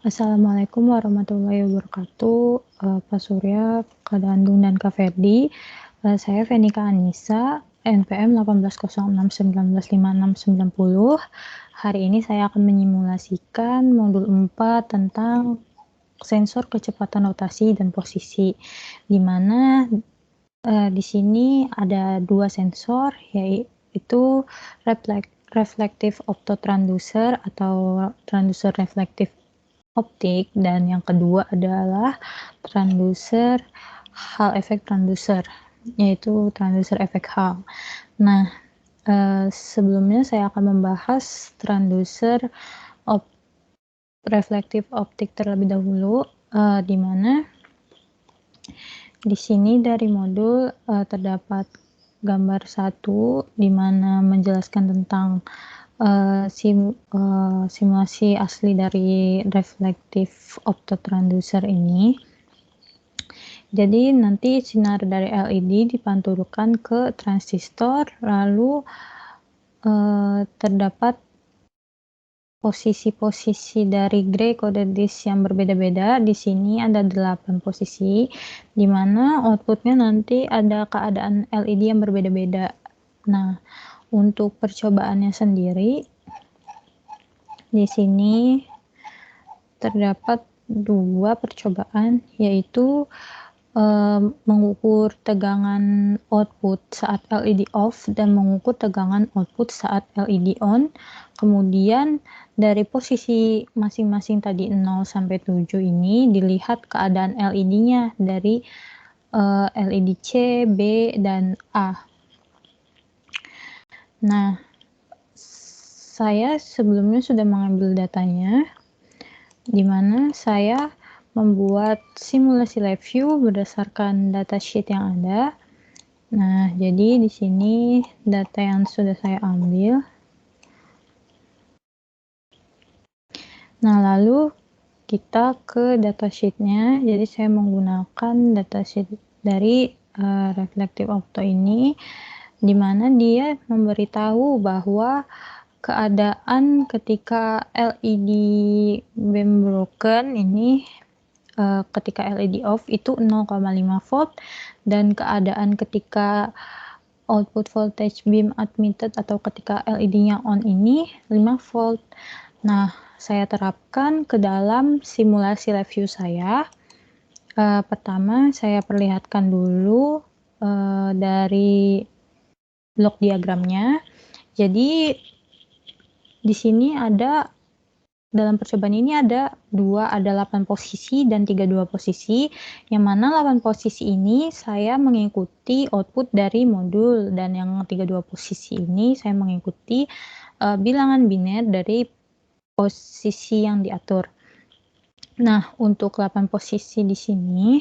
Assalamualaikum warahmatullahi wabarakatuh, Pak Surya, Kak Dandung, dan Kak Ferdi. Saya Fenika Anissa, NPM 1806195690. Hari ini saya akan menyimulasikan modul 4 tentang sensor kecepatan rotasi dan posisi, di mana di sini ada dua sensor, yaitu reflective optotransducer atau transducer reflektif optik, dan yang kedua adalah transducer Hall effect transducer, yaitu transducer efek Hall. Nah, sebelumnya saya akan membahas transducer reflektif optik terlebih dahulu, di mana di sini dari modul terdapat gambar 1 di mana menjelaskan tentang simulasi asli dari reflektif optotransducer ini. Jadi nanti sinar dari LED dipantulkan ke transistor, lalu terdapat posisi-posisi dari gray coded disk yang berbeda-beda. Di sini ada 8 posisi, di mana outputnya nanti ada keadaan LED yang berbeda-beda. Nah, untuk percobaannya sendiri, di sini terdapat 2 percobaan, yaitu mengukur tegangan output saat LED off dan mengukur tegangan output saat LED on. Kemudian dari posisi masing-masing tadi 0 sampai 7 ini dilihat keadaan LED-nya dari LED C, B, dan A. Nah, saya sebelumnya sudah mengambil datanya, di mana saya membuat simulasi live view berdasarkan datasheet yang ada. Nah, jadi di sini data yang sudah saya ambil. Nah, lalu kita ke datasheetnya. Jadi saya menggunakan datasheet dari reflective opto ini, di mana dia memberitahu bahwa keadaan ketika LED beam broken ini ketika LED off itu 0,5 volt, dan keadaan ketika output voltage beam admitted atau ketika LED-nya on ini 5 volt. Nah, saya terapkan ke dalam simulasi live view saya. Pertama, saya perlihatkan dulu dari blok diagramnya. Jadi di sini ada, dalam percobaan ini ada 8 posisi dan 32 posisi, yang mana 8 posisi ini saya mengikuti output dari modul, dan yang 32 posisi ini saya mengikuti bilangan biner dari posisi yang diatur. Nah, untuk 8 posisi di sini,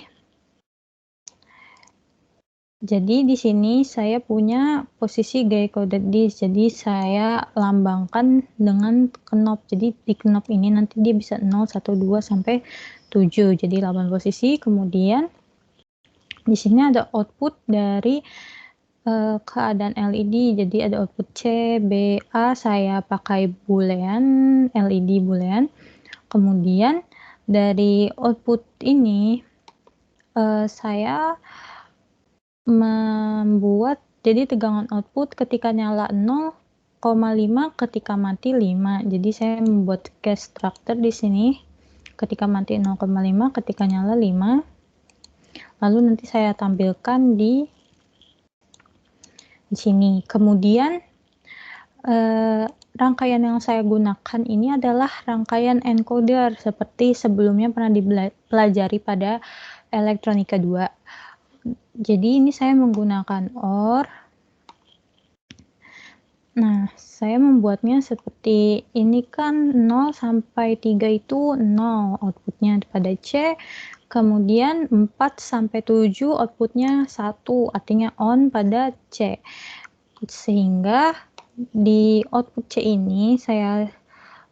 jadi di sini saya punya posisi gray coded disk, jadi saya lambangkan dengan knop. Jadi di knop ini nanti dia bisa 0, 1, 2 sampai 7. Jadi 8 posisi. Kemudian di sini ada output dari keadaan LED. Jadi ada output C, B, A, saya pakai boolean, LED boolean. Kemudian dari output ini saya membuat jadi tegangan output ketika nyala 0,5, ketika mati 5. Jadi saya membuat case structure di sini ketika mati 0,5, ketika nyala 5. Lalu nanti saya tampilkan di sini. Kemudian rangkaian yang saya gunakan ini adalah rangkaian encoder seperti sebelumnya pernah dipelajari pada elektronika 2. Jadi ini saya menggunakan OR. Nah, saya membuatnya seperti ini kan 0 sampai 3 itu 0 outputnya pada C, kemudian 4 sampai 7 outputnya 1, artinya on pada C. Sehingga di output C ini saya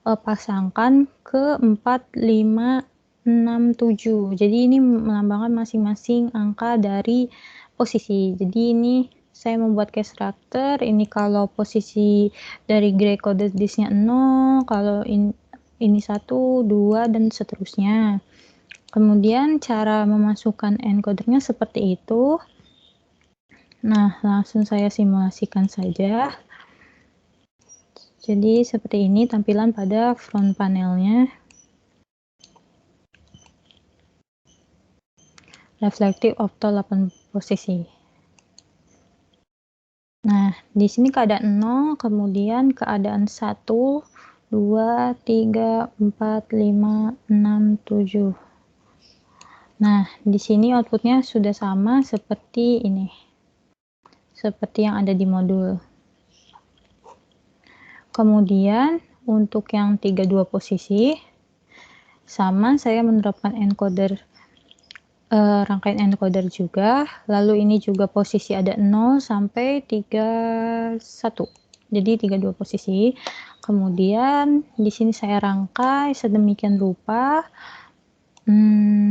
pasangkan ke 4, 5, 6, 7. Jadi ini melambangkan masing-masing angka dari posisi. Jadi ini saya membuat case structure. Ini kalau posisi dari gray coded disknya 0, kalau ini 1, 2, dan seterusnya. Kemudian cara memasukkan encodernya seperti itu. Nah, langsung saya simulasikan saja. Jadi seperti ini tampilan pada front panelnya. Reflective opto 8 posisi. Nah, di sini keadaan 0, kemudian keadaan 1, 2, 3, 4, 5, 6, 7. Nah, di sini outputnya sudah sama seperti ini. Seperti yang ada di modul. Kemudian untuk yang 32 posisi sama, saya menerapkan encoder rangkaian encoder juga, lalu ini juga posisi ada 0 sampai 31, jadi 32 posisi. Kemudian di sini saya rangkai sedemikian rupa,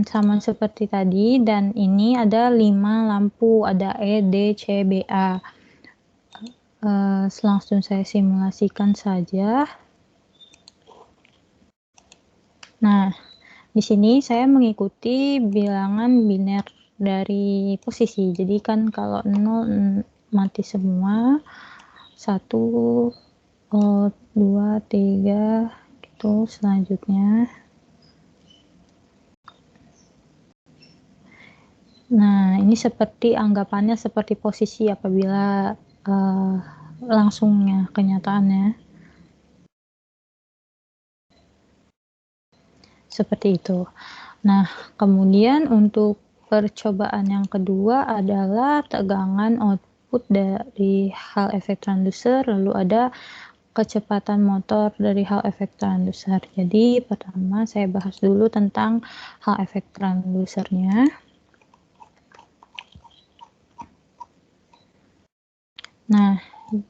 sama seperti tadi, dan ini ada 5 lampu, ada E, D, C, B, A. Langsung saya simulasikan saja. Nah, di sini saya mengikuti bilangan biner dari posisi. Jadi kan kalau 0 mati semua, 1, 2, 3 gitu selanjutnya. Nah, ini seperti anggapannya seperti posisi apabila langsungnya kenyataannya. Seperti itu. Nah, kemudian untuk percobaan yang kedua adalah tegangan output dari Hall effect transducer, lalu ada kecepatan motor dari Hall effect transducer. Jadi pertama saya bahas dulu tentang Hall effect transducernya. Nah,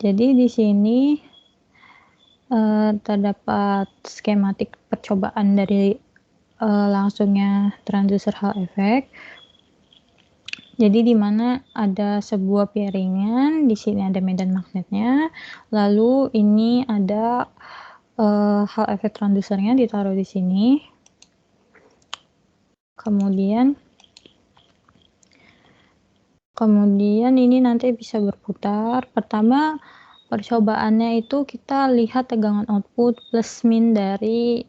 jadi di sini terdapat skematik percobaan dari langsungnya transducer Hall effect. Jadi di mana ada sebuah piringan, di sini ada medan magnetnya, lalu ini ada Hall effect transducernya ditaruh di sini. Kemudian ini nanti bisa berputar. Pertama, percobaannya itu kita lihat tegangan output plus min dari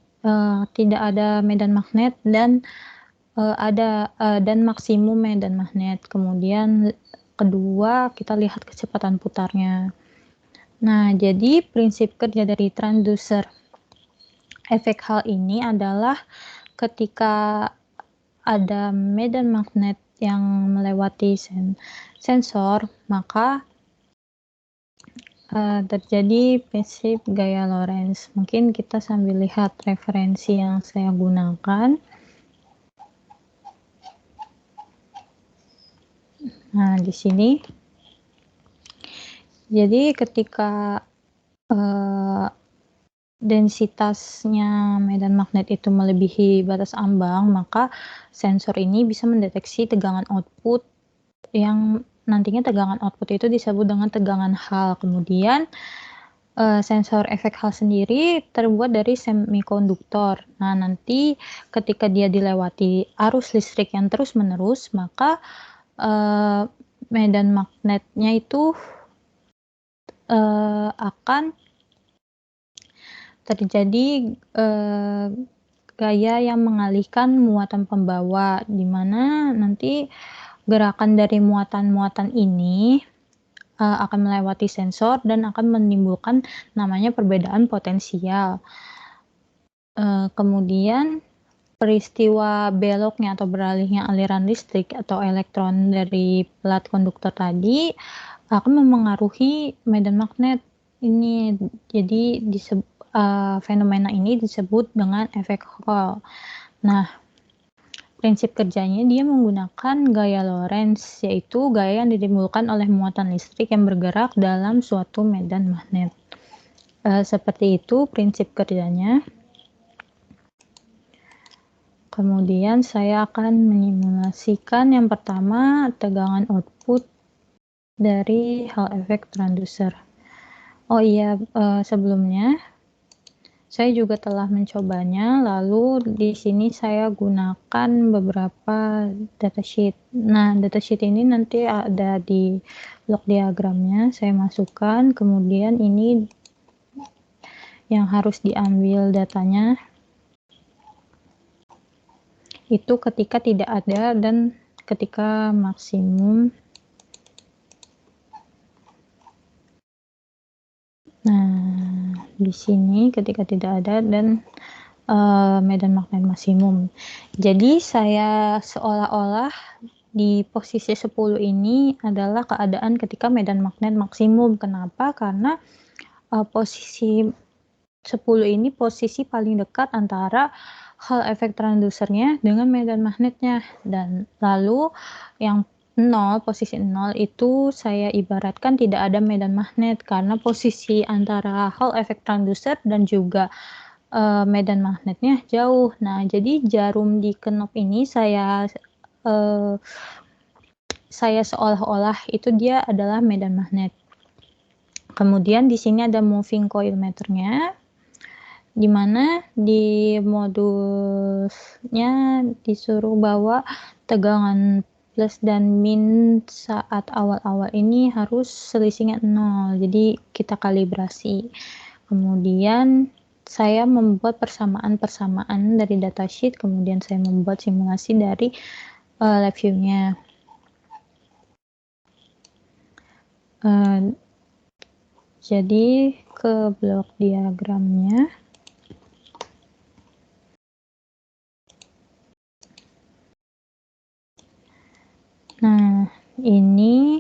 tidak ada medan magnet dan dan maksimum medan magnet. Kemudian kedua, kita lihat kecepatan putarnya. Nah, jadi prinsip kerja dari transducer efek Hall ini adalah ketika ada medan magnet yang melewati sensor, maka terjadi prinsip gaya Lorentz. Mungkin kita sambil lihat referensi yang saya gunakan. Nah, di sini. Jadi ketika densitasnya medan magnet itu melebihi batas ambang, maka sensor ini bisa mendeteksi tegangan output yang nantinya tegangan output itu disebut dengan tegangan Hall. Kemudian sensor efek Hall sendiri terbuat dari semikonduktor. Nah, nanti ketika dia dilewati arus listrik yang terus-menerus, maka medan magnetnya itu akan terjadi gaya yang mengalihkan muatan pembawa, di mana nanti gerakan dari muatan-muatan ini akan melewati sensor dan akan menimbulkan namanya perbedaan potensial. Kemudian peristiwa beloknya atau beralihnya aliran listrik atau elektron dari plat konduktor tadi akan memengaruhi medan magnet ini. Jadi fenomena ini disebut dengan efek Hall. Nah, prinsip kerjanya dia menggunakan gaya Lorentz, yaitu gaya yang ditimbulkan oleh muatan listrik yang bergerak dalam suatu medan magnet. Seperti itu prinsip kerjanya. Kemudian saya akan menyimulasikan yang pertama tegangan output dari Hall effect transducer. Oh iya, sebelumnya Saya juga telah mencobanya, lalu di sini saya gunakan beberapa datasheet. Nah, datasheet ini nanti ada di block diagramnya, saya masukkan, kemudian ini yang harus diambil datanya, itu ketika tidak ada dan ketika maksimum. Nah, di sini ketika tidak ada dan medan magnet maksimum. Jadi saya seolah-olah di posisi 10 ini adalah keadaan ketika medan magnet maksimum. Kenapa? Karena posisi 10 ini posisi paling dekat antara Hall effect transducernya dengan medan magnetnya, dan lalu yang 0, posisi 0 itu saya ibaratkan tidak ada medan magnet karena posisi antara Hall effect transducer dan juga medan magnetnya jauh. Nah, jadi jarum di knob ini saya seolah-olah itu dia adalah medan magnet. Kemudian di sini ada moving coil meternya, di mana di modusnya disuruh bahwa tegangan plus dan min saat awal-awal ini harus selisihnya 0. Jadi kita kalibrasi. Kemudian saya membuat persamaan-persamaan dari datasheet, kemudian saya membuat simulasi dari lab view-nya. Jadi ke blok diagramnya. Nah, ini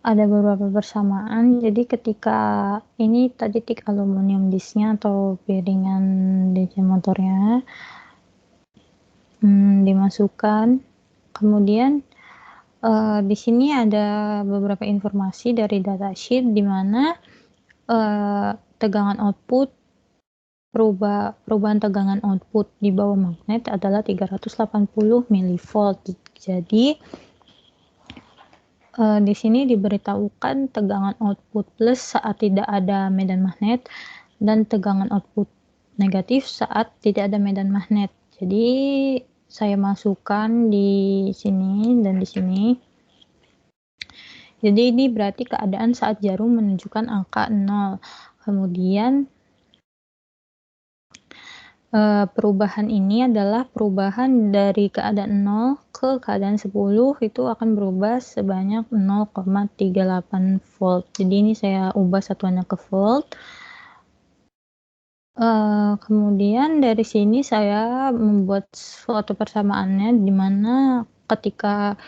ada beberapa persamaan. Jadi ketika ini tadi tik aluminium disknya atau piringan DC motornya dimasukkan, kemudian di sini ada beberapa informasi dari datasheet di mana tegangan output, perubahan tegangan output di bawah magnet adalah 380 mV. Jadi di sini diberitahukan tegangan output plus saat tidak ada medan magnet dan tegangan output negatif saat tidak ada medan magnet. Jadi saya masukkan di sini dan di sini. Jadi ini berarti keadaan saat jarum menunjukkan angka 0. Kemudian perubahan ini adalah perubahan dari keadaan 0 ke keadaan 10 itu akan berubah sebanyak 0,38 volt. Jadi ini saya ubah satuannya ke volt. Kemudian dari sini saya membuat suatu persamaannya di mana ketika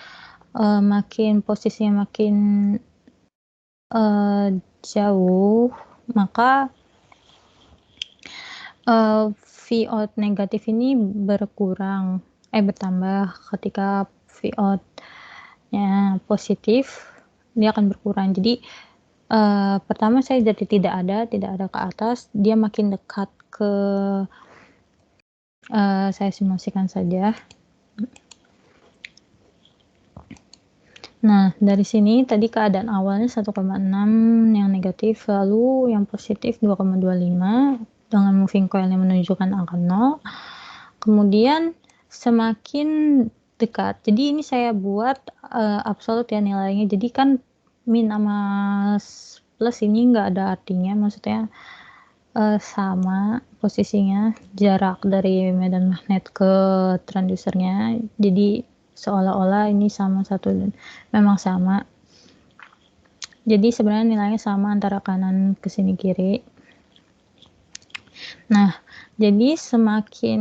makin posisinya makin jauh, maka Vout negatif ini bertambah ketika Vout-nya positif, dia akan berkurang. Jadi pertama saya jadi tidak ada ke atas, dia makin dekat ke saya simulasikan saja. Nah, dari sini tadi keadaan awalnya 1,6 yang negatif, lalu yang positif 2,25 dengan moving coil yang menunjukkan angka 0. Kemudian semakin dekat, jadi ini saya buat absolut ya nilainya, jadi kan min sama plus ini nggak ada artinya, maksudnya sama posisinya, jarak dari medan magnet ke transducernya, jadi seolah-olah ini memang sama. Jadi sebenarnya nilainya sama antara kanan ke sini kiri. Nah, jadi semakin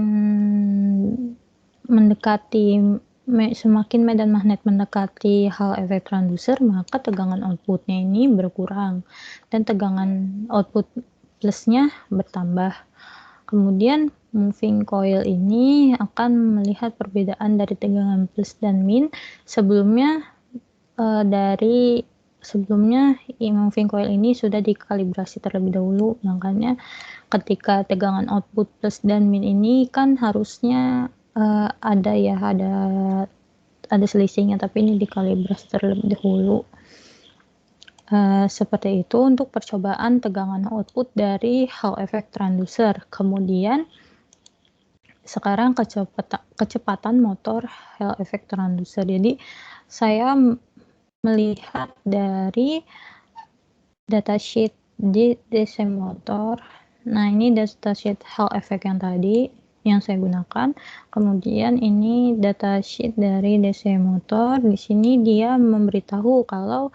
medan magnet mendekati Hall effect transducer, maka tegangan outputnya ini berkurang dan tegangan output plusnya bertambah. Kemudian moving coil ini akan melihat perbedaan dari tegangan plus dan min. Sebelumnya moving coil ini sudah dikalibrasi terlebih dahulu, makanya ketika tegangan output plus dan min ini kan harusnya ada selisihnya, tapi ini dikalibrasi terlebih dahulu. Seperti itu untuk percobaan tegangan output dari Hall effect transducer. Kemudian sekarang kecepatan motor Hall effect transducer. Jadi saya melihat dari datasheet di DC motor. Nah, ini datasheet Hall effect yang tadi yang saya gunakan. Kemudian ini datasheet dari DC motor. Di sini dia memberitahu kalau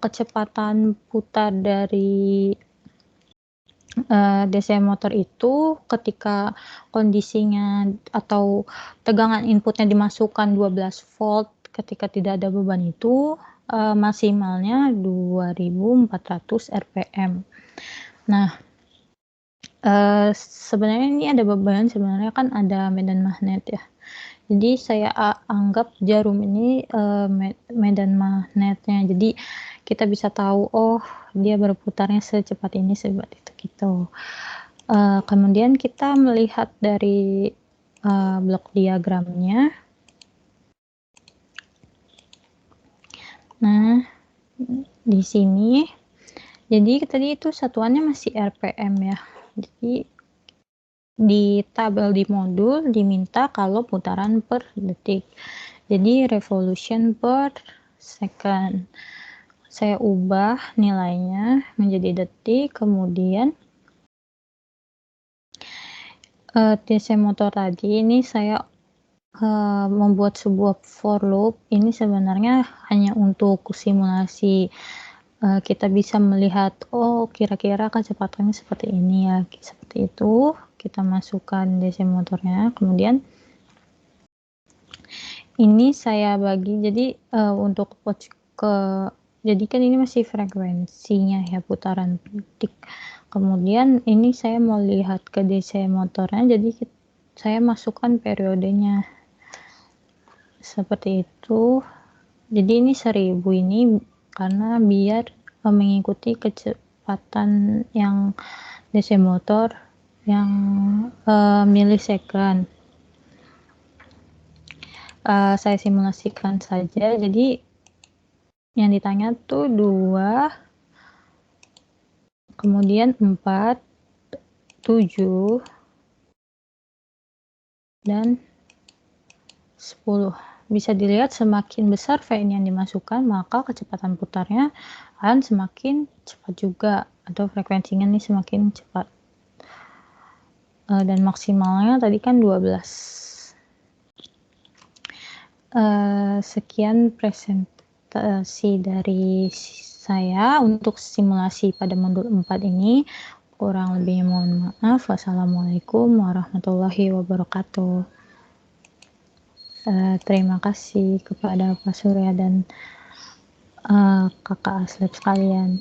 kecepatan putar dari DC motor itu ketika kondisinya atau tegangan inputnya dimasukkan 12 volt ketika tidak ada beban itu maksimalnya 2400 rpm. Nah, sebenarnya ini ada beban, sebenarnya kan ada medan magnet ya. Jadi saya anggap jarum ini medan magnetnya. Jadi kita bisa tahu, oh dia berputarnya secepat ini, seperti itu gitu. Kemudian kita melihat dari blok diagramnya. Nah, di sini, jadi tadi itu satuannya masih RPM ya. Jadi di tabel di modul diminta kalau putaran per detik. Jadi revolution per second. Saya ubah nilainya menjadi detik, kemudian DC motor tadi ini saya membuat sebuah for loop. Ini sebenarnya hanya untuk simulasi. Kita bisa melihat, oh kira-kira kecepatannya seperti ini ya, seperti itu. Kita masukkan DC motornya, kemudian ini saya bagi jadi untuk jadi kan ini masih frekuensinya ya, putaran per detik. Kemudian ini saya mau lihat ke DC motornya, jadi saya masukkan periodenya seperti itu. Jadi ini 1000 ini karena biar mengikuti kecepatan yang DC motor yang milisecond. Saya simulasikan saja. Jadi yang ditanya tuh 2, kemudian 4, 7, dan 10. Bisa dilihat semakin besar VN yang dimasukkan, maka kecepatan putarnya akan semakin cepat juga, atau frekuensinya nih semakin cepat. Dan maksimalnya tadi kan 12. Sekian presentasi dari saya untuk simulasi pada modul 4 ini. Kurang lebihnya mohon maaf. Wassalamualaikum warahmatullahi wabarakatuh. Terima kasih kepada Pak Surya dan kakak Aslep sekalian.